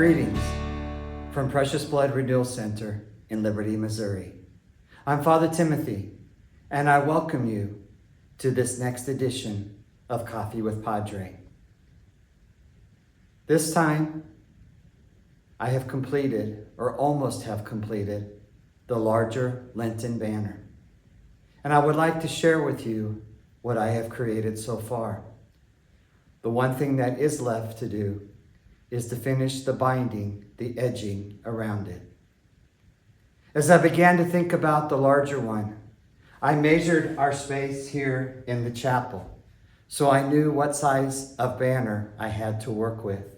Greetings from Precious Blood Renewal Center in Liberty, Missouri. I'm Father Timothy, and I welcome you to this next edition of Coffee with Padre. This time, I have completed, or almost have completed, the larger Lenten banner. And I would like to share with you what I have created so far. The one thing that is left to do is to finish the binding, the edging around it. As I began to think about the larger one, I measured our space here in the chapel, so I knew what size of banner I had to work with.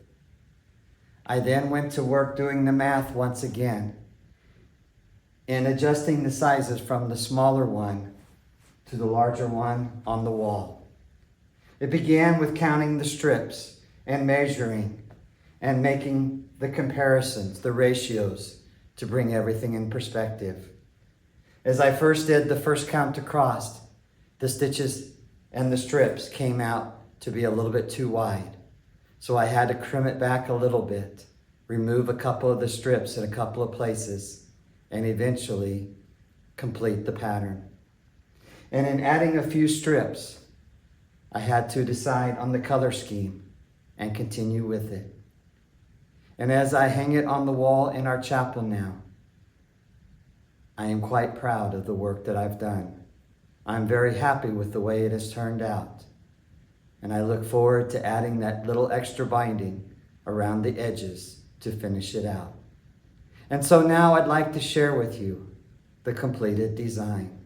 I then went to work doing the math once again and adjusting the sizes from the smaller one to the larger one on the wall. It began with counting the strips and measuring and making the comparisons, the ratios, to bring everything in perspective. As I first did the first count across, the stitches and the strips came out to be a little bit too wide. So I had to trim it back a little bit, remove a couple of the strips in a couple of places, and eventually complete the pattern. And in adding a few strips, I had to decide on the color scheme and continue with it. And as I hang it on the wall in our chapel now, I am quite proud of the work that I've done. I'm very happy with the way it has turned out. And I look forward to adding that little extra binding around the edges to finish it out. And so now I'd like to share with you the completed design.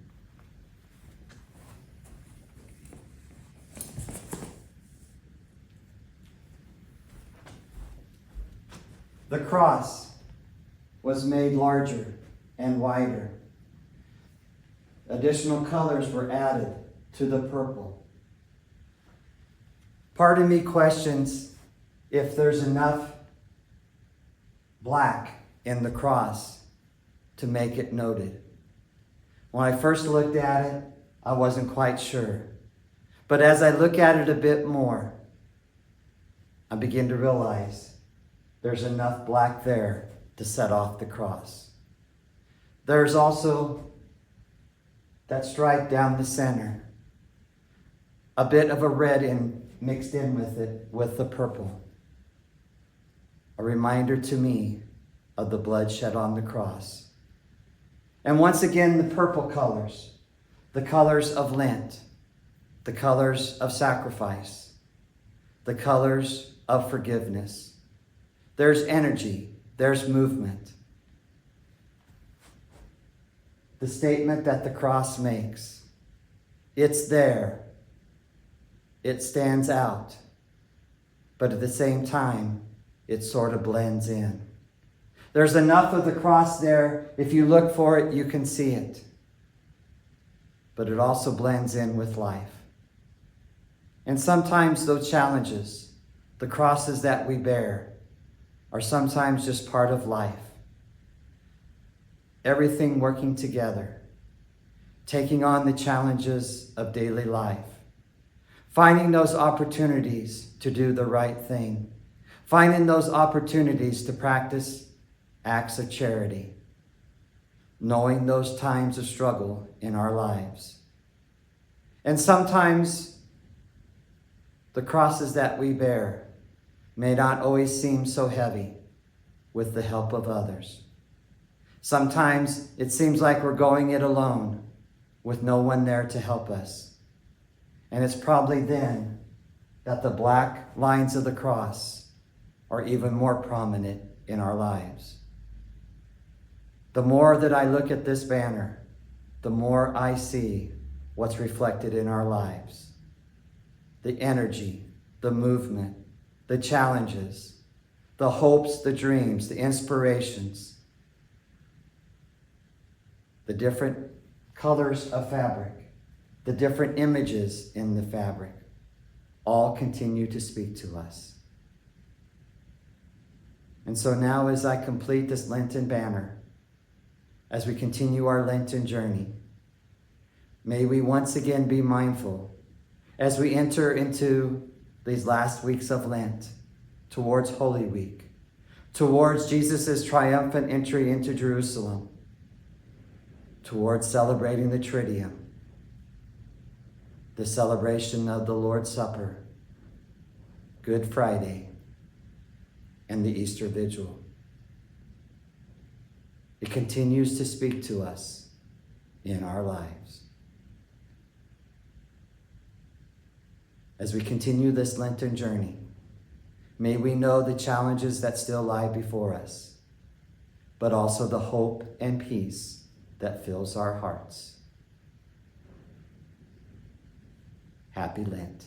The cross was made larger and wider. Additional colors were added to the purple. Part of me questions if there's enough black in the cross to make it noted. When I first looked at it, I wasn't quite sure. But as I look at it a bit more, I begin to realize there's enough black there to set off the cross. There's also that stripe down the center. A bit of a red mixed in with it, with the purple. A reminder to me of the blood shed on the cross. And once again, the purple colors, the colors of Lent, the colors of sacrifice, the colors of forgiveness. There's energy, there's movement. The statement that the cross makes, it's there, it stands out, but at the same time, it sort of blends in. There's enough of the cross there, if you look for it, you can see it. But it also blends in with life. And sometimes those challenges, the crosses that we bear, are sometimes just part of life. Everything working together, taking on the challenges of daily life, finding those opportunities to do the right thing, finding those opportunities to practice acts of charity, knowing those times of struggle in our lives. And sometimes the crosses that we bear may not always seem so heavy with the help of others. Sometimes it seems like we're going it alone with no one there to help us. And it's probably then that the black lines of the cross are even more prominent in our lives. The more that I look at this banner, the more I see what's reflected in our lives. The energy, the movement, the challenges, the hopes, the dreams, the inspirations, the different colors of fabric, the different images in the fabric, all continue to speak to us. And so now as I complete this Lenten banner, as we continue our Lenten journey, may we once again be mindful as we enter into these last weeks of Lent, towards Holy Week, towards Jesus' triumphant entry into Jerusalem, towards celebrating the Triduum, the celebration of the Lord's Supper, Good Friday, and the Easter Vigil. It continues to speak to us in our lives. As we continue this Lenten journey, may we know the challenges that still lie before us, but also the hope and peace that fills our hearts. Happy Lent.